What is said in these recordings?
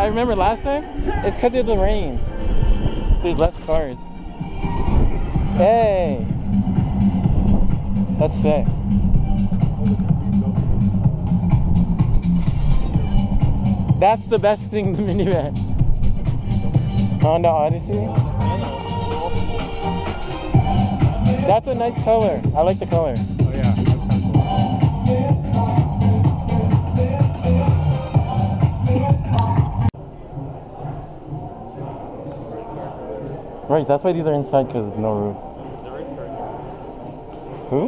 I remember last time, it's because of the rain. There's less cars. Hey! That's sick. That's the best thing in the minivan. Honda Odyssey. That's a nice color. I like the color. Oh yeah, that's kind of cool. Right, that's why these are inside, because there's no roof. Who?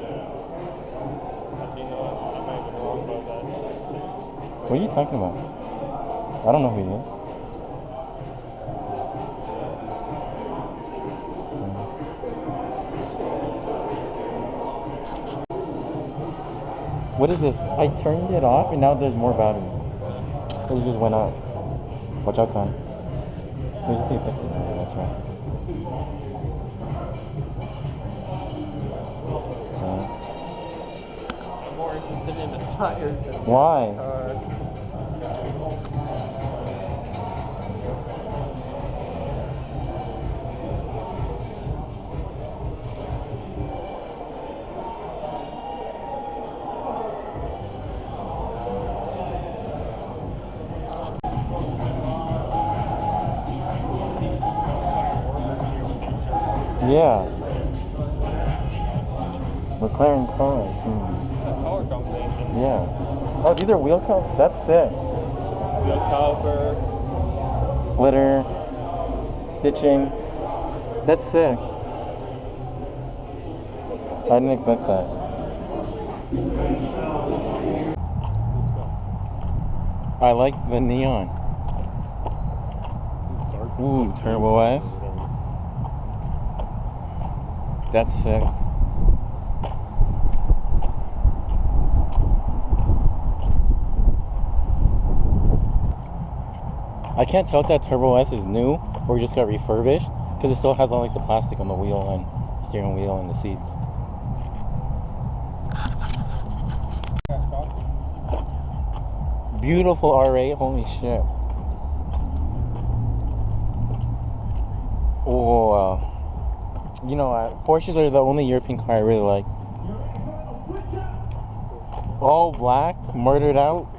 What are you talking about? I don't know who he is. What is this? I turned it off and now there's more battery. It just went out. Watch out, Con. Let me just see if I can. That's right. I'm more interested in the tires. Why? Yeah. McLaren cars. Color combination. Yeah. Oh, these are wheel covers? That's sick. Wheel cover. Splitter. Stitching. That's sick. I didn't expect that. I like the neon. Ooh, Turbo S. That's sick. I can't tell if that Turbo S is new or just got refurbished because it still has all like the plastic on the wheel and steering wheel and the seats. Beautiful R8, holy shit. Oh, wow. You know, Porsches are the only European car I really like. All black, murdered out.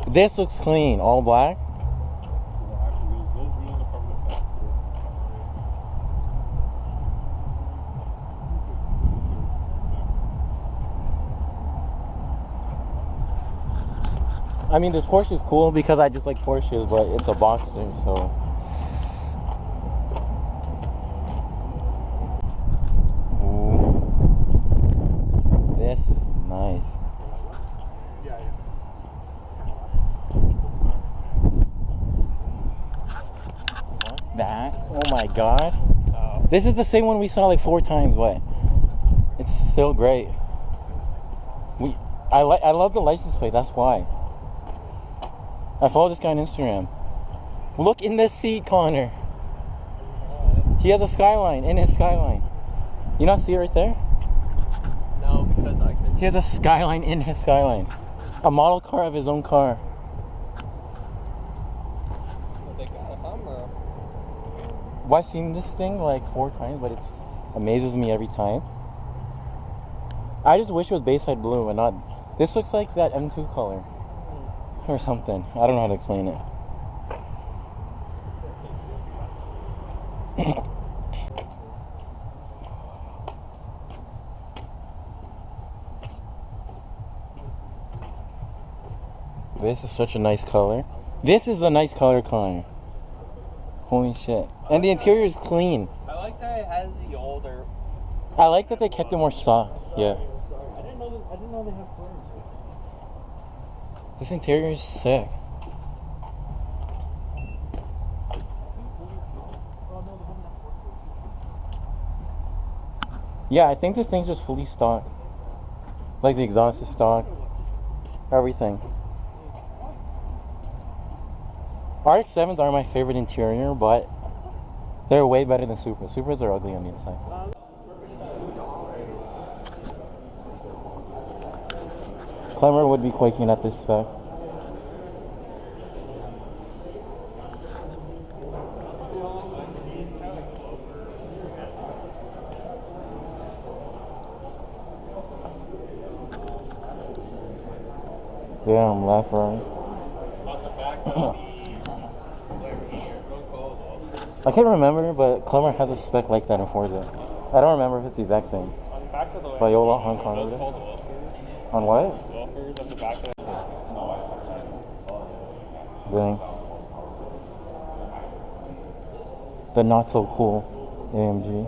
This looks clean, all black. I mean, this Porsche is cool because I just like Porsches, but it's a Boxster, so. This is nice. That? Oh my god. This is the same one we saw like 4 times. What? It's still great. I love the license plate. That's why. I follow this guy on Instagram. Look in this seat, Connor. He has a Skyline in his Skyline. You not see it right there? No, because I could. He has a Skyline in his Skyline. A model car of his own car. They got a Hummer. Well, I've seen this thing like 4 times, but it amazes me every time. I just wish it was Bayside blue and not. This looks like that M2 color or something. I don't know how to explain it. This is such a nice color. This is a nice color, Connor. Holy shit. And the interior is clean. I like that it has the older. I like that they kept it more soft. Yeah. I didn't know they have flares. This interior is sick. Yeah, I think this thing's just fully stock. Like the exhaust is stock. Everything. RX-7s are my favorite interior, but they're way better than Supras. Supras are ugly on the inside. Clemmer would be quaking at this spec. Damn, left, right. On the back of the I can't remember, but Clemmer has a spec like that in Forza. I don't remember if it's the exact same. on the back of the Viola, Hong Kong. those called woofers. On what? Woofers on the back of Dang. The not so cool AMG.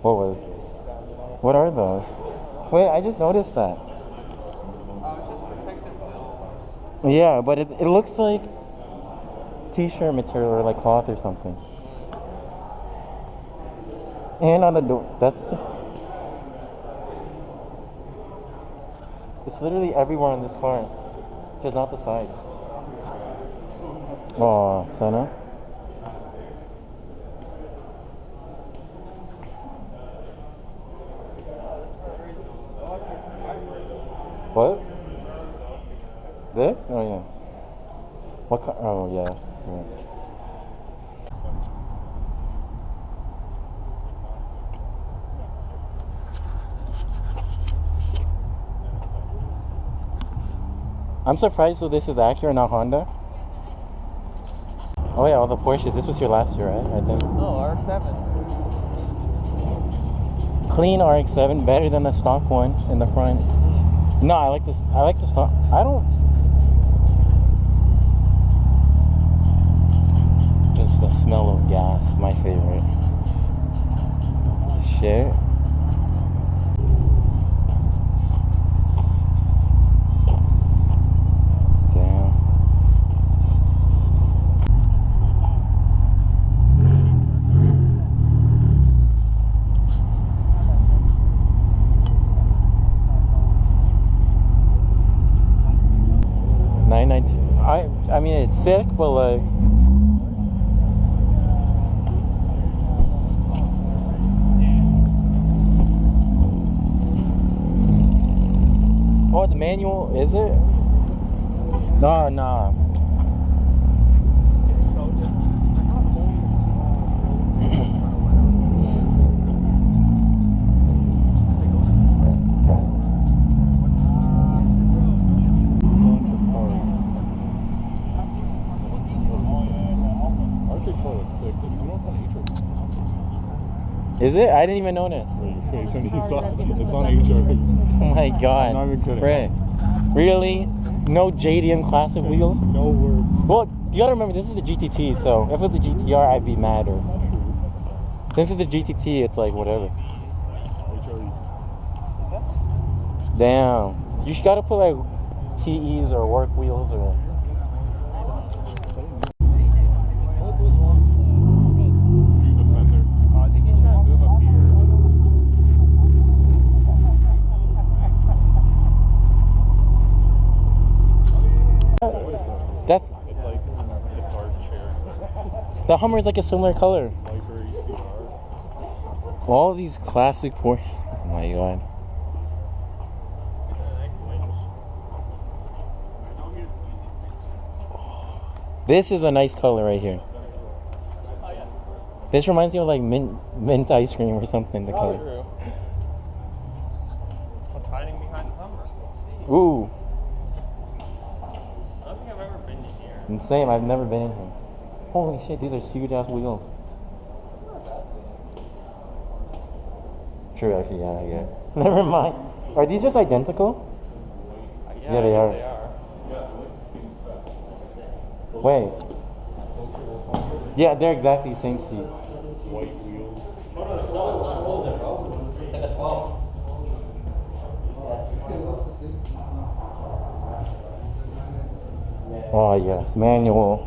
What was? What are those? Wait, I just noticed that. Yeah, but it looks like t-shirt material or like cloth or something. And on the door, that's... It's literally everywhere on this car. Just not the sides. Oh, Senna. What? This? Oh yeah. What car? Oh yeah. I'm surprised that this is Acura, not Honda. Oh yeah, all the Porsches. This was here last year, right? I think. Oh, RX-7. Clean RX-7, better than the stock one in the front. No, I like this. I like the stock. I don't. Just the smell of gas, my favorite. Shit. Damn. I mean, it's sick, but like. Oh, it's manual, is it? No, no. Is it? I didn't even notice. It's on HR. Oh my god. I'm not even kidding. Frick. Really? No JDM classic wheels? No word. Well, you gotta remember, this is the GTT, so if it was the GTR, I'd be madder. This is the GTT, it's like whatever. Damn. You gotta put like TEs or work wheels or... That's... It's like the dark chair. The Hummer is like a similar color. Library CR. All these classic Porsche. Oh my god. This is a nice color right here. This reminds me of like mint ice cream or something. The color. True. What's hiding behind the Hummer? Let's see. Ooh. I don't think I've ever been in here. Same. I've never been in here. Holy shit! These are huge ass wheels. True. Actually, yeah. I get it. Never mind. Are these just identical? Yeah, they are. Wait. Yeah, they're exactly the same seats. White wheels. It's like a 12. Oh yes, manual.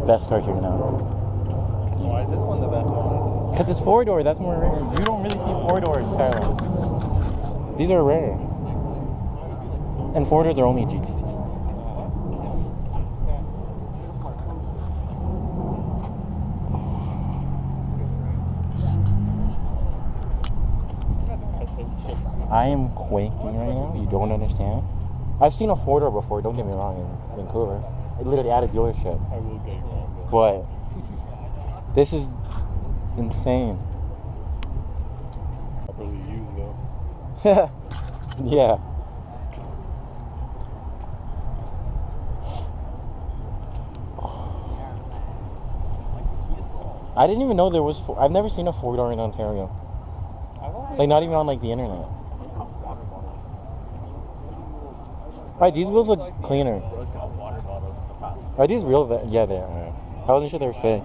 Best car here now. Why is this one the best one? Because it's 4-door, that's more rare. You don't really see 4-door Skyline. These are rare. And 4-doors are only GTs. I am quaking right now. You don't understand. I've seen a 4-door before. Don't get me wrong. In Vancouver, I literally at a dealership. I will get you wrong. But this is insane. Properly used though. Yeah. I didn't even know there was. I've never seen a 4-door in Ontario. Like not even on like the internet. Alright, these wheels look cleaner. Bro's got water bottles in the past. Are these real? Yeah, they are. I wasn't sure they were fake.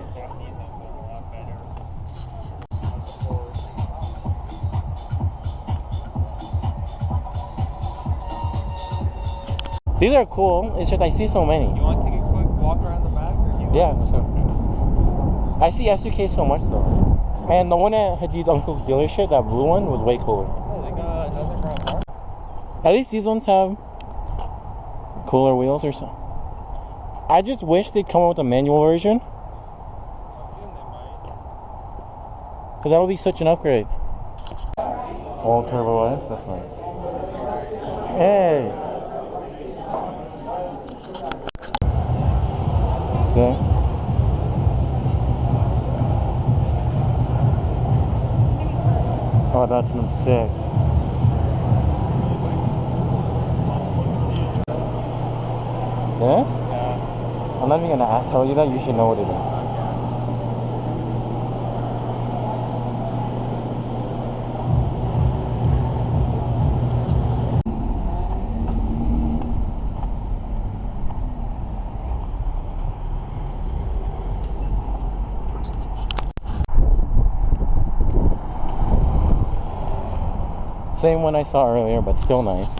These are cool. It's just I see so many. You want to take a quick walk around the back? Or do you Yeah, sure. I see SUK so much though. And the one at Hadid's uncle's dealership, that blue one, was way cooler. Oh, they got another brown bar. At least these ones have cooler wheels or something. I just wish they'd come up with a manual version. I assume they might. Because that would be such an upgrade. All turbo S? That's nice. Hey! So. Oh, that's sick. Yes? Yeah. I'm not even gonna tell you that. You should know what it is. Same one I saw earlier, but still nice.